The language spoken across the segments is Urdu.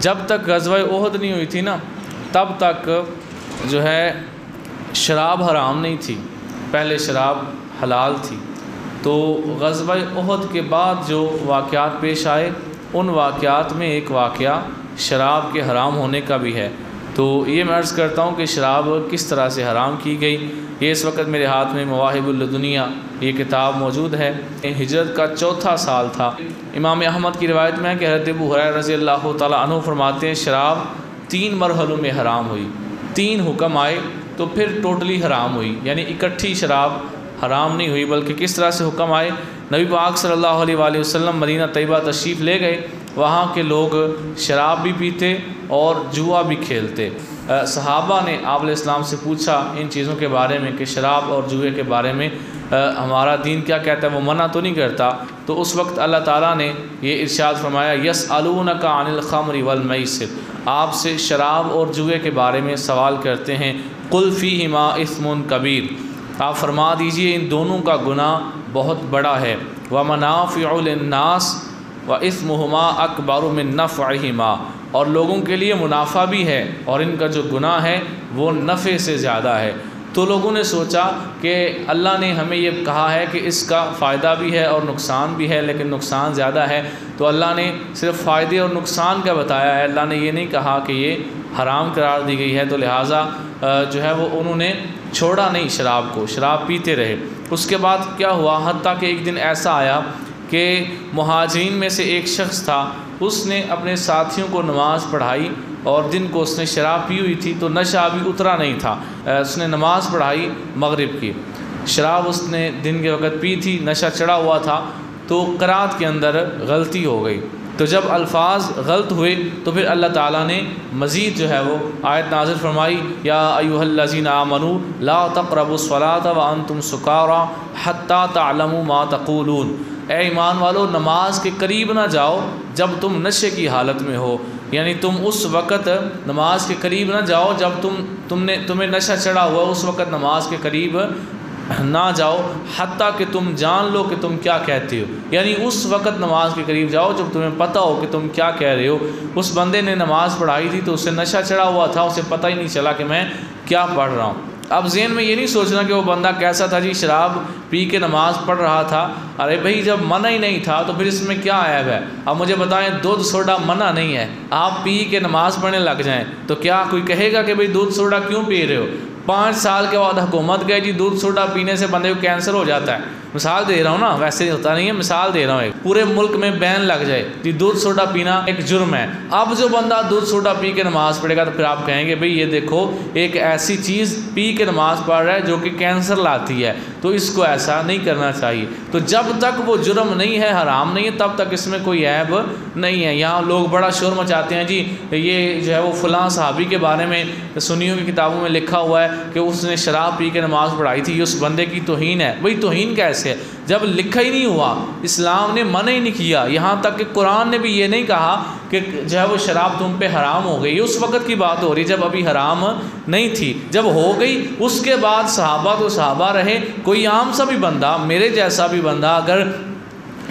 جب تک غزوہ احد نہیں ہوئی تھی نا تب تک جو ہے شراب حرام نہیں تھی، پہلے شراب حلال تھی۔ تو غزوہ احد کے بعد جو واقعات پیش آئے ان واقعات میں ایک واقعہ شراب کے حرام ہونے کا بھی ہے۔ تو یہ میں عرض کرتا ہوں کہ شراب کس طرح سے حرام کی گئی۔ یہ اس وقت میرے ہاتھ میں مواہب اللدنیہ یہ کتاب موجود ہے۔ ہجرت کا 4تھا سال تھا۔ امام احمد کی روایت میں ہے کہ حضرت ابو ہریرہ رضی اللہ تعالیٰ عنہ فرماتے ہیں شراب 3 مرحلوں میں حرام ہوئی، 3 حکم آئے تو پھر ٹوٹلی حرام ہوئی، یعنی اکٹھی شراب حرام نہیں ہوئی بلکہ کس طرح سے حکم آئے۔ نبی پاک صلی اللہ علیہ وآلہ وسلم مدینہ طیبہ تشریف لے گئے، وہاں کے لوگ شراب بھی پیتے اور جوا بھی کھیلتے۔ صحابہ نے آپ علیہ السلام سے پوچھا ان چیزوں کے بارے میں کہ شراب اور جوئے کے بارے میں ہمارا دین کیا کہتا ہے، وہ منع تو نہیں کرتا؟ تو اس وقت اللہ تعالیٰ نے یہ ارشاد فرمایا یسألونک عن الخمر والمیسر، آپ سے شراب اور جوئے کے بارے میں سوال کرتے ہیں، قل فیہما اثم کبیر، آپ فرما دیجئے ان دونوں کا گناہ بہت بڑا ہے، ومنافع للناس وَإِثْمُهُمَا أَكْبَرُ مِن نَفْعِهِمَا، اور لوگوں کے لیے منافع بھی ہے اور ان کا جو گناہ ہے وہ نفع سے زیادہ ہے۔ تو لوگوں نے سوچا کہ اللہ نے ہمیں یہ کہا ہے کہ اس کا فائدہ بھی ہے اور نقصان بھی ہے، لیکن نقصان زیادہ ہے، تو اللہ نے صرف فائدے اور نقصان کا بتایا ہے، اللہ نے یہ نہیں کہا کہ یہ حرام قرار دی گئی ہے، تو لہٰذا جو ہے وہ انہوں نے چھوڑا نہیں شراب کو، شراب پیتے رہے۔ اس کے بعد کیا ہوا، حتیٰ کہ ایک دن ایسا آیا کہ مہاجرین میں سے ایک شخص تھا، اس نے اپنے ساتھیوں کو نماز پڑھائی اور دن کو اس نے شراب پی ہوئی تھی تو نشہ ابھی اترا نہیں تھا، اس نے نماز پڑھائی مغرب کی، شراب اس نے دن کے وقت پی تھی، نشہ چڑھا ہوا تھا، تو قرات کے اندر غلطی ہو گئی۔ تو جب الفاظ غلط ہوئے تو پھر اللہ تعالیٰ نے مزید جو ہے وہ آیت نازل فرمائی، یا ایھا الذین آمنوا لا تقربوا الصلاۃ وانتم سکارى حتی تعلموا ما تقولون، اے ایمان والو نماز کے قریب نہ جاؤ جب تم نشے کی حالت میں ہو، یعنی تم اس وقت نماز کے قریب نہ جاؤ جب تمہیں نشہ چڑھا ہوا، اس وقت نماز کے قریب نہ جاؤ حتیٰ کہ تم جان لو کہ تم کیا کہتے ہو، یعنی اس وقت نماز کے قریب جاؤ جب تمہیں پتہ ہو کہ تم کیا کہہ رہے ہو۔ اس بندے نے نماز پڑھائی تھی تو اسے نشہ چڑھا ہوا تھا، اسے پتہ ہی نہیں چلا کہ میں کیا پڑھ رہا ہوں۔ اب ذہن میں یہ نہیں سوچنا کہ وہ بندہ کیسا تھا، جی شراب پی کے نماز پڑھ رہا تھا، ارے بھائی جب منع ہی نہیں تھا تو پھر اس میں کیا عیب ہے؟ اب مجھے بتائیں دودھ سوڈا منع نہیں ہے، آپ پی کے نماز پڑھنے لگ جائیں تو کیا کوئی کہے گا کہ بھئی دودھ سوڈا کیوں پی رہے ہو؟ 5 سال کے بعد حکومت گئے جی دودھ سوڈا پینے سے بندے کو کینسر ہو جاتا ہے، مثال دے رہا ہوں نا، ویسے ہوتا نہیں ہے، مثال دے رہا ہوں، ایک پورے ملک میں بین لگ جائے جی دودھ سوڈا پینا ایک جرم ہے۔ اب جو بندہ دودھ سوڈا پی کے نماز پڑھے گا تو پھر آپ کہیں گے بھئی یہ دیکھو ایک ایسی چیز پی کے نماز پڑھ رہا ہے جو کہ کینسر لاتی ہے، تو اس کو ایسا نہیں کرنا چاہیے۔ تو جب تک وہ جرم نہیں ہے، حرام نہیں ہے، تب تک اس میں کوئی عیب نہیں ہے۔ یہاں لوگ بڑا شور مچاتے ہیں جی یہ جو ہے وہ فلاں صحابی کے بارے میں سنیوں کی کتابوں میں لکھا ہوا ہے کہ اس نے شراب پی کے نماز پڑھائی تھی، اس بندے کی توہین ہے۔ بھئی توہین کیسے ہے جب لکھا ہی نہیں ہوا، اسلام نے منع ہی نہیں کیا، یہاں تک کہ قرآن نے بھی یہ نہیں کہا کہ جو ہے وہ شراب تم پہ حرام ہو گئی، اس وقت کی بات ہو رہی جب ابھی حرام نہیں تھی، جب ہو گئی اس کے بعد صحابہ تو صحابہ رہے، کوئی عام سا بھی بندہ، میرے جیسا بھی بندہ اگر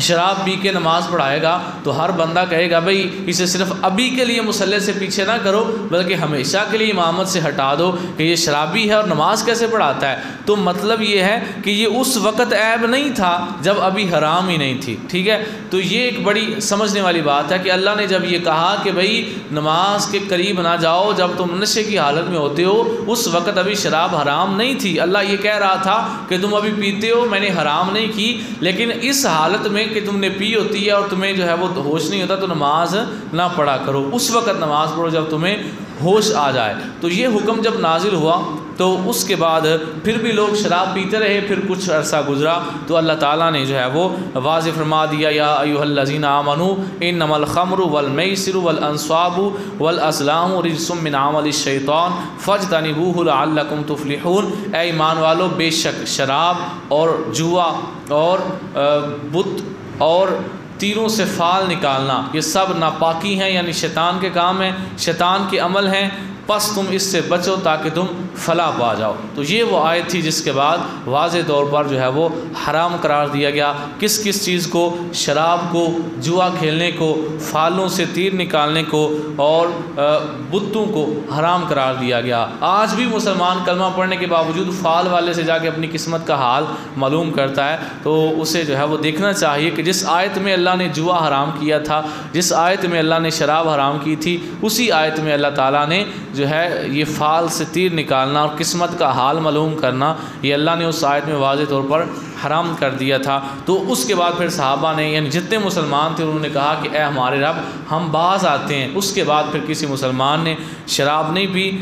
شراب پی کے نماز پڑھائے گا تو ہر بندہ کہے گا بھئی اسے صرف ابھی کے لیے مصلی سے پیچھے نہ کرو بلکہ ہمیشہ کے لیے امامت سے ہٹا دو کہ یہ شرابی ہے اور نماز کیسے پڑھاتا ہے۔ تو مطلب یہ ہے کہ یہ اس وقت عیب نہیں تھا جب ابھی حرام ہی نہیں تھی، ٹھیک ہے۔ تو یہ ایک بڑی سمجھنے والی بات ہے کہ اللہ نے جب یہ کہا کہ بھئی نماز کے قریب نہ جاؤ جب تم نشے کی حالت میں ہوتے ہو، اس وقت ابھی شراب حرام نہیں تھی، اللہ یہ کہہ رہا تھا کہ تم ابھی پیتے ہو، میں نے حرام نہیں کی، لیکن اس حالت میں کہ تم نے پی ہوتی ہے اور تمہیں جو ہے وہ ہوش نہیں ہوتا تو نماز نہ پڑھا کرو، اس وقت نماز پڑھو جب تمہیں ہوش آ جائے۔ تو یہ حکم جب نازل ہوا تو اس کے بعد پھر بھی لوگ شراب پیتے رہے، پھر کچھ عرصہ گزرا تو اللہ تعالیٰ نے جو ہے وہ واضح فرما دیا، یا ایھا الذین آمنوا انما الخمر والمیسر والانصاب والازلام رجس من عمل الشیطان فاجتنبوہ لعلکم تفلحون، اے ایمان والو بے شک شراب اور جوا اور بت اور تیروں سے فال نکالنا یہ سب ناپاکی ہیں، یعنی شیطان کے کام ہیں، شیطان کے عمل ہیں، پس تم اس سے بچو تاکہ تم فلاح پا جاؤ۔ تو یہ وہ آیت تھی جس کے بعد واضح طور پر جو ہے وہ حرام قرار دیا گیا۔ کس کس چیز کو؟ شراب کو، جوا کھیلنے کو، فالوں سے تیر نکالنے کو، اور بتوں کو حرام قرار دیا گیا۔ آج بھی مسلمان کلمہ پڑھنے کے باوجود فال والے سے جا کے اپنی قسمت کا حال معلوم کرتا ہے، تو اسے جو ہے وہ دیکھنا چاہیے کہ جس آیت میں اللہ نے جوا حرام کیا تھا، جس آیت میں اللہ نے شراب حرام کی تھی، اسی آیت میں اللہ تعالیٰ نے جو ہے یہ فال سے تیر نکالنا اور قسمت کا حال معلوم کرنا، یہ اللہ نے اس آیت میں واضح طور پر حرام کر دیا تھا۔ تو اس کے بعد پھر صحابہ نے، یعنی جتنے مسلمان تھے، انہوں نے کہا کہ اے ہمارے رب، ہم باز آتے ہیں۔ اس کے بعد پھر کسی مسلمان نے شراب نہیں پی۔